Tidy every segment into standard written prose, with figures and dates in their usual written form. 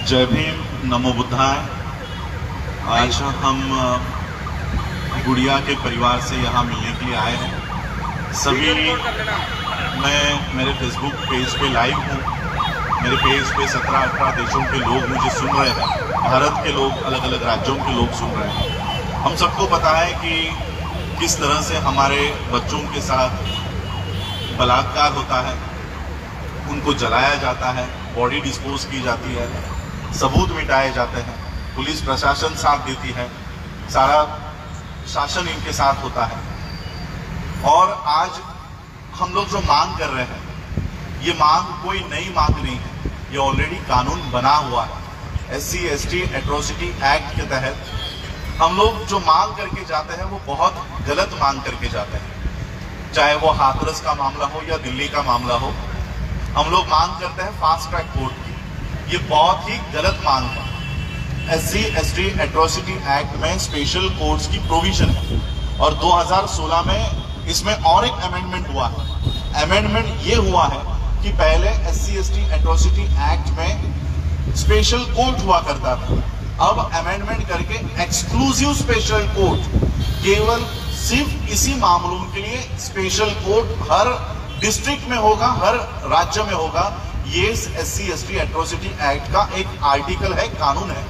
जय भीम, नमो बुद्धाय। आज हम गुड़िया के परिवार से यहाँ मिलने के लिए आए हैं। सभी मैं मेरे फेसबुक पेज पे लाइव हूँ। मेरे पेज पे 17-18 देशों के लोग मुझे सुन रहे हैं। भारत के लोग, अलग अलग राज्यों के लोग सुन रहे हैं। हम सबको पता है कि किस तरह से हमारे बच्चों के साथ बलात्कार होता है, उनको जलाया जाता है, बॉडी डिस्पोज की जाती है, सबूत मिटाए जाते हैं, पुलिस प्रशासन साथ देती है, सारा शासन इनके साथ होता है। और आज हम लोग जो मांग कर रहे हैं, ये मांग कोई नई मांग नहीं है, ये ऑलरेडी कानून बना हुआ है। SC/ST एट्रोसिटी एक्ट के तहत हम लोग जो मांग करके जाते हैं वो बहुत गलत मांग करके जाते हैं। चाहे वो हाथरस का मामला हो या दिल्ली का मामला हो, हम लोग मांग करते हैं फास्ट ट्रैक कोर्ट की। ये बहुत ही गलत मांग है। SC/ST एट्रोसिटी एक्ट में स्पेशल कोर्ट्स की प्रोविजन है और 2016 में इसमें और एक अमेंडमेंट हुआ है। अमेंडमेंट ये हुआ है कि पहले SC/ST एट्रोसिटी एक्ट में स्पेशल कोर्ट हुआ करता था, अब अमेंडमेंट करके एक्सक्लूसिव स्पेशल कोर्ट, केवल सिर्फ इसी मामलों के लिए स्पेशल कोर्ट हर डिस्ट्रिक्ट में होगा, हर राज्य में होगा। ये SC/ST एट्रोसिटी एक्ट का एक आर्टिकल है, कानून है,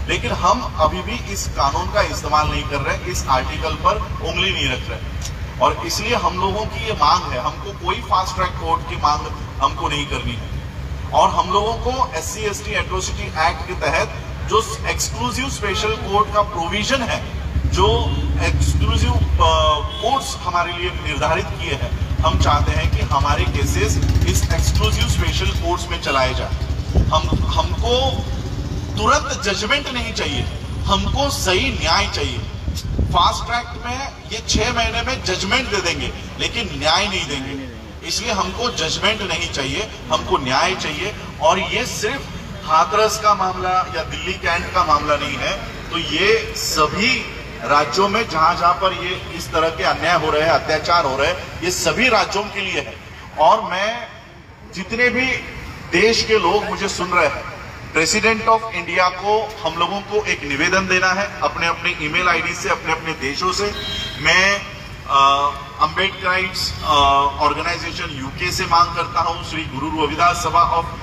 लेकिन हम अभी भी इस कानून का इस्तेमाल नहीं कर रहे, इस आर्टिकल पर उंगली नहीं रख रहे। और इसलिए हम लोगों की ये मांग है, हमको कोई फास्ट ट्रैक कोर्ट की मांग हमको नहीं करनी है। और हम लोगों को SC/ST एट्रोसिटी एक्ट के तहत जो एक्सक्लूसिव स्पेशल कोर्ट का प्रोविजन है, जो एक्सक्लूसिव कोर्ट्स हमारे लिए निर्धारित किए हैं, हम चाहते हैं कि हमारे केसेस इस एक्सक्लूसिव स्पेशल कोर्ट्स में चलाए जाए। हमको तुरंत जजमेंट नहीं चाहिए, हमको सही न्याय चाहिए। फास्ट ट्रैक में ये 6 महीने में जजमेंट दे देंगे, लेकिन न्याय नहीं देंगे। इसलिए हमको जजमेंट नहीं चाहिए, हमको न्याय चाहिए। और ये सिर्फ हाथरस का मामला या दिल्ली कैंट का मामला नहीं है, तो ये सभी राज्यों में जहां पर ये इस तरह के अन्याय हो रहे हैं, अत्याचार हो रहे हैं, ये सभी राज्यों के लिए है। और मैं जितने भी देश के लोग मुझे सुन रहे हैं, प्रेसिडेंट ऑफ इंडिया को हम लोगों को एक निवेदन देना है अपने अपने ईमेल आईडी से, अपने अपने देशों से। मैं अम्बेडकराइट्स ऑर्गेनाइजेशन UK से मांग करता हूं, श्री गुरु रविदास सभा ऑफ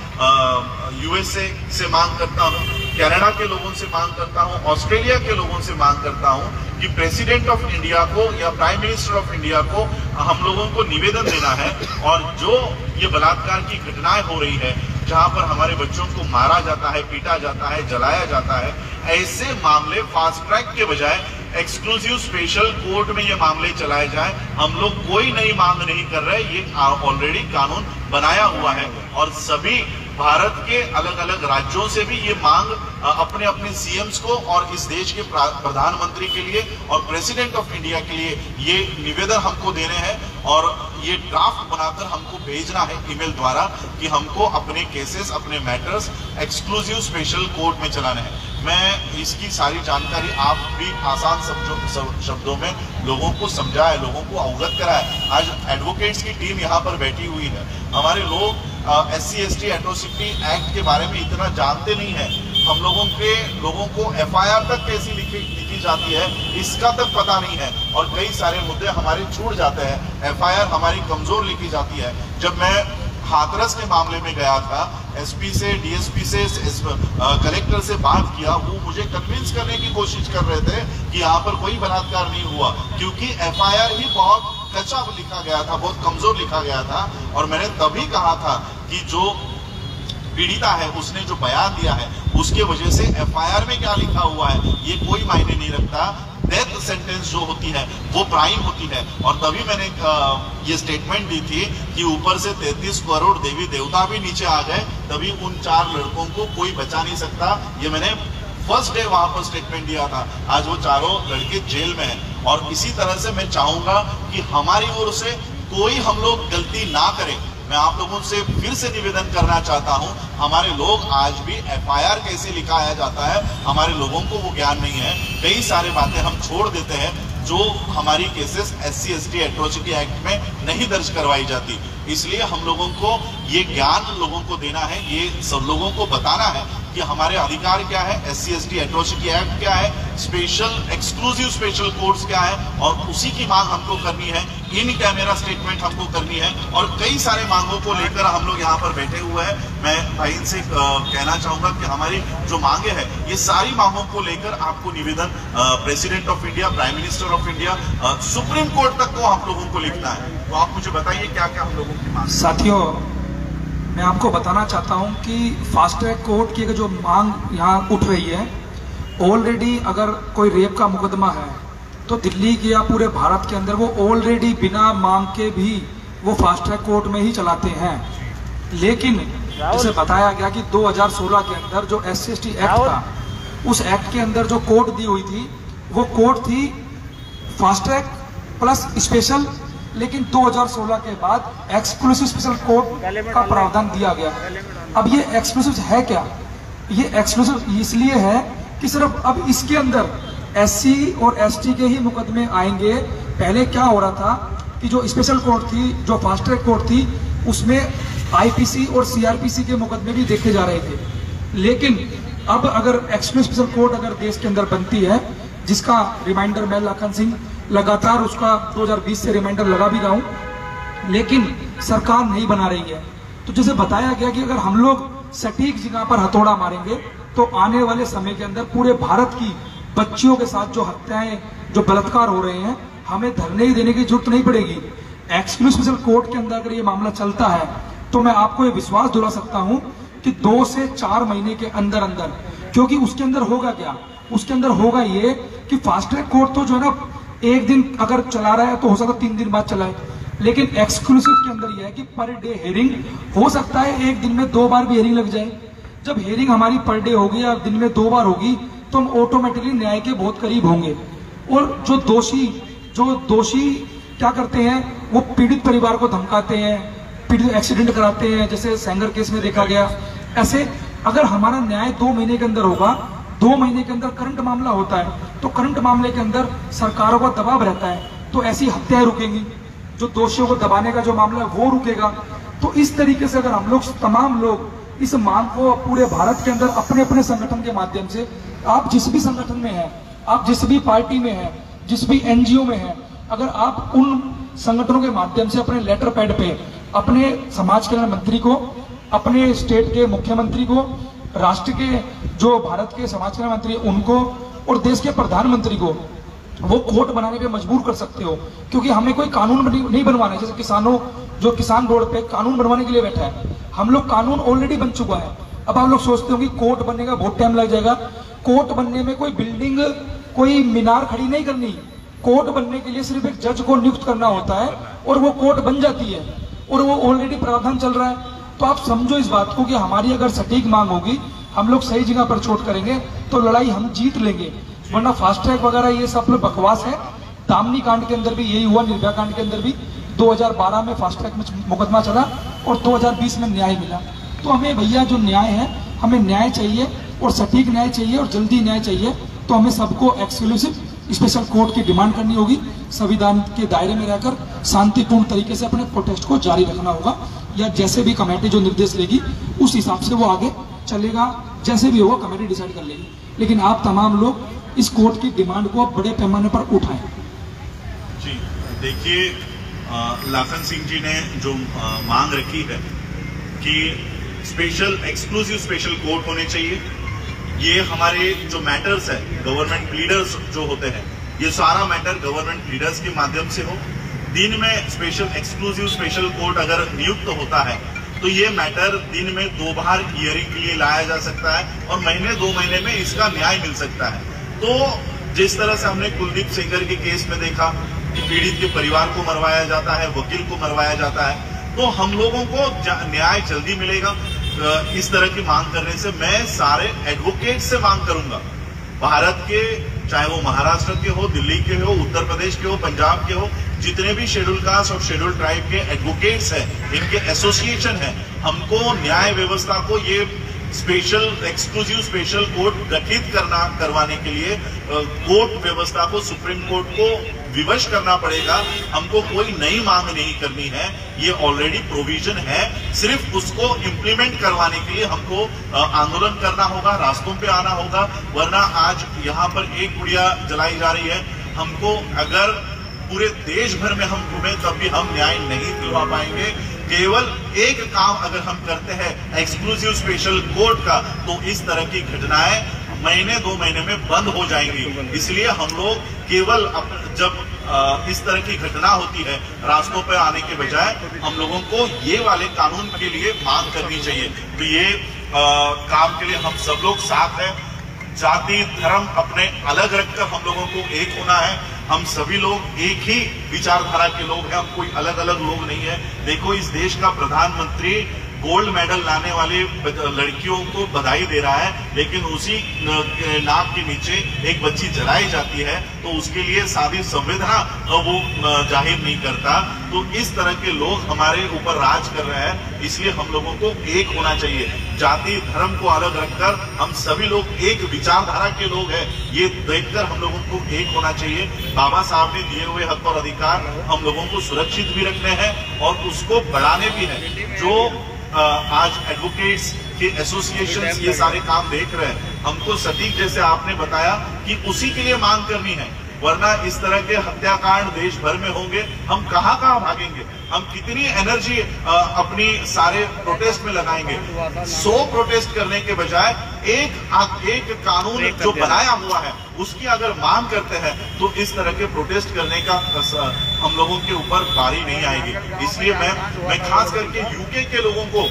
USA से मांग करता हूं, कनाडा के लोगों से मांग करता हूं, ऑस्ट्रेलिया के लोगों से मांग करता हूं कि प्रेसिडेंट ऑफ इंडिया को या प्राइम मिनिस्टर ऑफ इंडिया को हम लोगों को निवेदन देना है। और जो ये बलात्कार की घटनाएं हो रही है, जहां पर हमारे बच्चों को मारा जाता है, पीटा जाता है, जलाया जाता है, ऐसे मामले फास्ट ट्रैक के बजाय एक्सक्लूसिव स्पेशल कोर्ट में ये मामले चलाए जाए। हम लोग कोई नई मांग नहीं कर रहे, ये ऑलरेडी कानून बनाया हुआ है। और सभी भारत के अलग अलग राज्यों से भी ये मांग अपने अपने CMs को और इस देश के प्रधानमंत्री के लिए और प्रेसिडेंट ऑफ इंडिया के लिए ये निवेदन हमको देने हैं। और ये ड्राफ्ट बनाकर हमको भेजना है ईमेल द्वारा कि हमको अपने केसेस, अपने मैटर्स एक्सक्लूसिव स्पेशल कोर्ट में चलाने हैं। मैं इसकी सारी जानकारी आप भी आसान शब्दों में लोगों को समझाए, लोगों को अवगत कराए। आज एडवोकेट्स की टीम यहाँ पर बैठी हुई है। हमारे लोग SC/ST एट्रोसिटी एक्ट के बारे में इतना जानते नहीं है। हम लोगों को FIR तक कैसी लिखी जाती है, इसका तक पता नहीं है। और कई सारे मुद्दे हमारे छूट जाते हैं, FIR हमारी कमजोर लिखी जाती है। जब मैं हाथरस के मामले में गया था, SP से, DSP से, कलेक्टर से बात किया, वो मुझे कन्विंस करने की कोशिश कर रहे थे कि यहाँ पर कोई बलात्कार नहीं हुआ, क्योंकि FIR ही बहुत कच्चा लिखा गया था, बहुत कमजोर लिखा गया था। और मैंने तभी कहा था कि जो पीड़िता है, उसने जो बयान दिया है, उसके वजह से FIR में क्या लिखा हुआ है ये कोई मायने नहीं रखता। डेथ सेंटेंस जो होती है वो प्राइम होती है। और तभी मैंने ये स्टेटमेंट दी थी कि ऊपर से 33 करोड़ देवी देवता भी नीचे आ गए, तभी उन 4 लड़कों को कोई बचा नहीं सकता। ये मैंने फर्स्ट डे वहां पर स्टेटमेंट दिया था। आज वो चारों लड़के जेल में हैं। और इसी तरह से मैं चाहूंगा कि हमारी ओर से कोई हम लोग गलती ना करें। मैं आप लोगों से फिर से निवेदन करना चाहता हूं, हमारे लोग आज भी FIR कैसे लिखाया जाता है, हमारे लोगों को वो ज्ञान नहीं है। कई सारे बातें हम छोड़ देते हैं जो हमारी केसेस SC/ST एट्रोसिटी एक्ट में नहीं दर्ज करवाई जाती। इसलिए हम लोगों को ये ज्ञान लोगों को देना है, ये सब लोगों को बताना है कि हमारे अधिकार क्या है, SC/ST एट्रोसिटी एक्ट क्या है, स्पेशल एक्सक्लूसिव स्पेशल कोर्ट्स क्या है, और उसी की मांग हमको करनी है, इन कैमरा स्टेटमेंट हमको करनी है, और कई सारे मांगों को लेकर हम लोग यहाँ पर बैठे हुए हैं। मैं भाई इनसे कहना चाहूंगा कि हमारी जो मांगे हैं, ये सारी मांगों को लेकर आपको निवेदन president of India, prime minister of India, supreme court तक को हम लोगों को लिखना है। तो आप मुझे बताइए क्या क्या हम लोगों की मांग। साथियों, मैं आपको बताना चाहता हूं कि फास्ट ट्रैक कोर्ट की जो मांग यहाँ उठ रही है, ऑलरेडी अगर कोई रेप का मुकदमा है तो दिल्ली के या पूरे भारत के अंदर वो ऑलरेडी बिना मांग के भी वो फास्ट ट्रैक कोर्ट में ही चलाते हैं। लेकिन जैसे बताया गया कि 2016 के अंदर जो SC/ST एक्ट था, उस एक्ट के अंदर जो कोर्ट दी हुई थी वो कोर्ट थी फास्ट ट्रैक प्लस स्पेशल, लेकिन 2016 के बाद एक्सक्लूसिव स्पेशल कोर्ट का प्रावधान दिया गया। अब ये एक्सक्लूसिव है क्या? ये एक्सक्लूसिव इसलिए है कि सिर्फ अब इसके अंदर SC और ST के ही मुकदमे आएंगे। पहले क्या हो रहा था कि जो स्पेशल कोर्ट थी, जो फास्ट ट्रैक कोर्ट थी, उसमें IPC और CRPC के मुकदमे भी देखे जा रहे थे। लेकिन अब अगर एक्सक्लूसिव स्पेशल कोर्ट अगर देश के अंदर बनती है, जिसका रिमाइंडर मैं लाखन सिंह लगातार उसका 2020 से रिमाइंडर लगा भी रहा हूं, लेकिन सरकार नहीं बना रही है। तो जैसे बताया गया कि अगर हम लोग सटीक जगह पर हथौड़ा मारेंगे तो आने वाले समय के अंदर पूरे भारत की बच्चियों के साथ जो हत्याएं, जो बलात्कार हो रहे हैं, हमें धरने ही देने की जरूरत नहीं पड़ेगी। एक्सक्लूसिव स्पेशल कोर्ट के अंदर अगर ये मामला चलता है तो मैं आपको ये विश्वास दिला सकता हूं कि 2 से 4 महीने के अंदर अंदर, क्योंकि उसके अंदर होगा क्या, उसके अंदर होगा ये कि फास्ट ट्रैक कोर्ट तो जो है ना, एक दिन अगर चला रहा है तो हो सकता है 3 दिन बाद चलाए, लेकिन एक्सक्लूसिव के अंदर यह है कि पर डे हेयरिंग हो सकता है, एक दिन में 2 बार भी हेयरिंग लग जाए। जब हेयरिंग हमारी पर डे होगी या दिन में 2 बार होगी तो हम ऑटोमेटिकली न्याय के बहुत करीब होंगे। और जो दोषी क्या करते हैं, वो पीड़ित परिवार को धमकाते हैं, पीड़ित एक्सीडेंट कराते हैं, जैसे सेंगर केस में देखा गया। ऐसे अगर हमारा न्याय 2 महीने के अंदर होगा, 2 महीने के अंदर करंट मामला होता है तो करंट मामले के अंदर सरकारों का दबाव रहता है, तो ऐसी हत्याएं रुकेंगी, जो दोषियों को दबाने का जो मामला है वो रुकेगा। तो इस तरीके से अगर हम लोग तमाम लोग इस मांग को पूरे भारत के अंदर अपने अपने संगठन के माध्यम से, आप जिस भी संगठन में हैं, आप जिस भी पार्टी में हैं, जिस भी NGO में हैं, अगर आप उन संगठनों के माध्यम से अपने लेटर पैड पे अपने समाज कल्याण मंत्री को, अपने स्टेट के मुख्यमंत्री को, राष्ट्र के जो भारत के समाज कल्याण मंत्री उनको, और देश के प्रधानमंत्री को वो कोर्ट बनाने पे मजबूर कर सकते हो। क्योंकि हमें कोई कानून नहीं बनवाना है। जैसे किसानों, जो किसान रोड पे कानून बनवाने के लिए बैठा है, हम लोग कानून ऑलरेडी बन चुका है। अब आप लोग सोचते हो कि कोर्ट बनने का बहुत टाइम लग जाएगा। कोर्ट बनने में कोई बिल्डिंग, कोई मीनार खड़ी नहीं करनी। कोर्ट बनने के लिए सिर्फ एक जज को नियुक्त करना होता है और वो कोर्ट बन जाती है, और वो ऑलरेडी प्रावधान चल रहा है। तो आप समझो इस बात को कि हमारी अगर सटीक मांग होगी, हम लोग सही जगह पर चोट करेंगे तो लड़ाई हम जीत लेंगे। वरना फास्ट ट्रैक वगैरह ये सब लोग बकवास है। दामनी कांड के अंदर भी यही हुआ, निर्भया कांड के अंदर भी 2012 में फास्ट ट्रैक में मुकदमा चला और 2020 में न्याय मिला। तो हमें भैया जो न्याय है, हमें न्याय चाहिए और सटीक न्याय चाहिए और जल्दी न्याय चाहिए। तो हमें सबको एक्सक्लूसिव स्पेशल कोर्ट की डिमांड करनी होगी। संविधान के दायरे में रहकर शांतिपूर्ण तरीके से अपने प्रोटेस्ट को जारी रखना होगा, या जैसे भी कमेटी जो निर्देश लेगी उस हिसाब से वो आगे चलेगा। जैसे भी होगा कमेटी डिसाइड कर लेगी, लेकिन आप तमाम लोग इस कोर्ट की डिमांड को बड़े पैमाने पर उठाएं। जी देखिए, लाखन सिंह जी ने जो मांग रखी है कि स्पेशल एक्सक्लूसिव स्पेशल कोर्ट होने चाहिए, ये हमारे जो मैटर्स है, गवर्नमेंट लीडर्स जो होते हैं, ये सारा मैटर गवर्नमेंट लीडर्स के माध्यम से हो। दिन में स्पेशल एक्सक्लूसिव स्पेशल कोर्ट अगर नियुक्त होता है तो ये मैटर दिन में 2 बार हियरिंग के लिए लाया जा सकता है और महीने 2 महीने में इसका न्याय मिल सकता है। तो जिस तरह से हमने कुलदीप सेंगर के केस में देखा कि पीड़ित के परिवार को मरवाया जाता है, वकील को मरवाया जाता है, तो हम लोगों को न्याय जल्दी मिलेगा। इस तरह की मांग करने से मैं सारे एडवोकेट से मांग करूंगा, भारत के, चाहे वो महाराष्ट्र के हो, दिल्ली के हो, उत्तर प्रदेश के हो, पंजाब के हो, जितने भी शेड्यूल कास्ट और शेड्यूल ट्राइब के एडवोकेट्स हैं, इनके एसोसिएशन है, हमको न्याय व्यवस्था को ये स्पेशल एक्सक्लूसिव स्पेशल कोर्ट गठित करवाने के लिए कोर्ट व्यवस्था को, सुप्रीम कोर्ट को विवश करना पड़ेगा। हमको कोई नई मांग नहीं करनी है, ये ऑलरेडी प्रोविजन है, सिर्फ उसको इंप्लीमेंट करवाने के लिए हमको आंदोलन करना होगा, रास्तों पे आना होगा। वरना आज यहाँ पर एक गुड़िया जलाई जा रही है, हमको अगर पूरे देश भर में हम घूमे तब भी हम न्याय नहीं दिलवा पाएंगे। केवल एक काम अगर हम करते हैं एक्सक्लूसिव स्पेशल कोर्ट का, तो इस तरह की घटनाएं महीने 2 महीने में बंद हो जाएंगी। इसलिए हम लोग केवल जब इस तरह की घटना होती है रास्तों पर आने के बजाय हम लोगों को ये वाले कानून के लिए मांग करनी चाहिए। तो ये काम के लिए हम सब लोग साथ हैं। जाति धर्म अपने अलग रखकर हम लोगों को एक होना है। हम सभी लोग एक ही विचारधारा के लोग हैं, हम कोई अलग अलग लोग नहीं है। देखो, इस देश का प्रधानमंत्री गोल्ड मेडल लाने वाले लड़कियों को बधाई दे रहा है, लेकिन उसी नाम के नीचे एक बच्ची जलाई जाती है तो उसके लिए सारी संवेदना वो जाहिर नहीं करता। तो इस तरह के लोग हमारे ऊपर राज कर रहे हैं, इसलिए हम लोगों को एक होना चाहिए। जाति धर्म को अलग रखकर हम सभी लोग एक विचारधारा के लोग हैं, ये देखकर हम लोगों को एक होना चाहिए। बाबा साहब ने दिए हुए हक और अधिकार हम लोगों को सुरक्षित भी रखने हैं और उसको बढ़ाने भी हैं। जो आज एडवोकेट्स के एसोसिएशंस ये सारे काम देख रहे हैं, हमको सटीक जैसे आपने बताया कि उसी के लिए मांग करनी है। वरना इस तरह के हत्याकांड देश भर में होंगे, हम कहां भागेंगे? हम कितनी एनर्जी अपनी सारे प्रोटेस्ट में लगाएंगे? 100 प्रोटेस्ट करने के बजाय एक कानून जो बनाया हुआ है उसकी अगर मांग करते हैं तो इस तरह के प्रोटेस्ट करने का हम लोगों के ऊपर बारी नहीं आएगी। इसलिए मैं खास करके यूके के लोगों को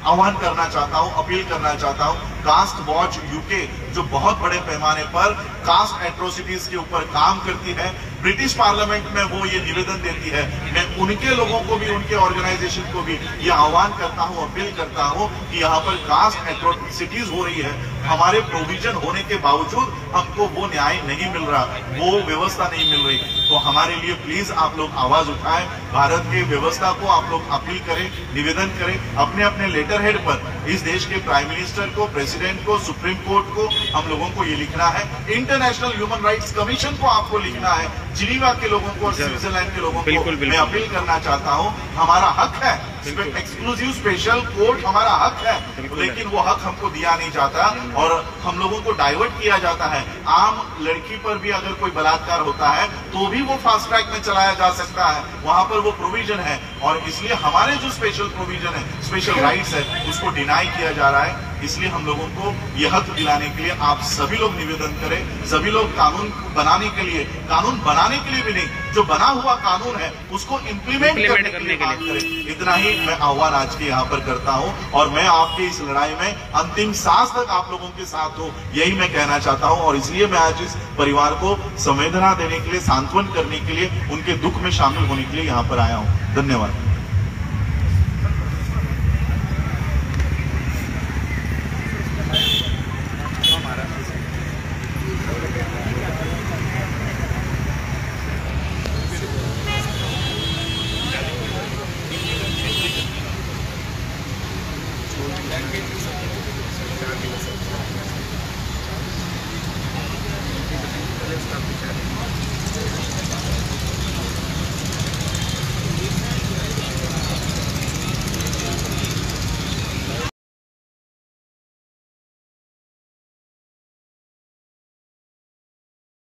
आह्वान करना चाहता हूं, अपील करना चाहता हूं। कास्ट वॉच यूके जो बहुत बड़े पैमाने पर कास्ट एट्रोसिटीज के ऊपर काम करती है, ब्रिटिश पार्लियामेंट में वो ये निवेदन देती है। मैं उनके लोगों को भी, उनके ऑर्गेनाइजेशन को भी ये आह्वान करता हूं, अपील करता हूं कि यहाँ पर कास्ट एट्रोसिटीज हो रही है, हमारे प्रोविजन होने के बावजूद हमको वो न्याय नहीं मिल रहा, वो व्यवस्था नहीं मिल रही। तो हमारे लिए प्लीज आप लोग आवाज उठाएं, भारत की व्यवस्था को आप लोग अपील करें, निवेदन करें। अपने अपने लेटर हेड पर इस देश के प्राइम मिनिस्टर को, प्रेसिडेंट को, सुप्रीम कोर्ट को हम लोगों को ये लिखना है। इंटरनेशनल ह्यूमन राइट्स कमीशन को आपको लिखना है, जिनीवा के लोगों को और स्विट्जरलैंड के लोगों को मैं अपील करना चाहता हूं। हमारा हक है, एक्सक्लूसिव स्पेशल कोर्ट हमारा हक है, लेकिन वो हक हमको दिया नहीं जाता और हम लोगों को डाइवर्ट किया जाता है। आम लड़की पर भी अगर कोई बलात्कार होता है तो भी वो फास्ट ट्रैक में चलाया जा सकता है, वहां पर वो प्रोविजन है। और इसलिए हमारे जो स्पेशल प्रोविजन है, स्पेशल राइट्स है, उसको डिनाई किया जा रहा है। इसलिए हम लोगों को यह हक दिलाने के लिए आप सभी लोग निवेदन करें, सभी लोग कानून बनाने के लिए भी नहीं, जो बना हुआ कानून है उसको इम्प्लीमेंट करने के लिए बात करें। इतना ही मैं आह्वान आज के यहाँ पर करता हूँ और मैं आपके इस लड़ाई में अंतिम सांस तक आप लोगों के साथ हूँ, यही मैं कहना चाहता हूँ। और इसलिए मैं आज इस परिवार को संवेदना देने के लिए, सांत्वन करने के लिए, उनके दुख में शामिल होने के लिए यहाँ पर आया हूँ। धन्यवाद।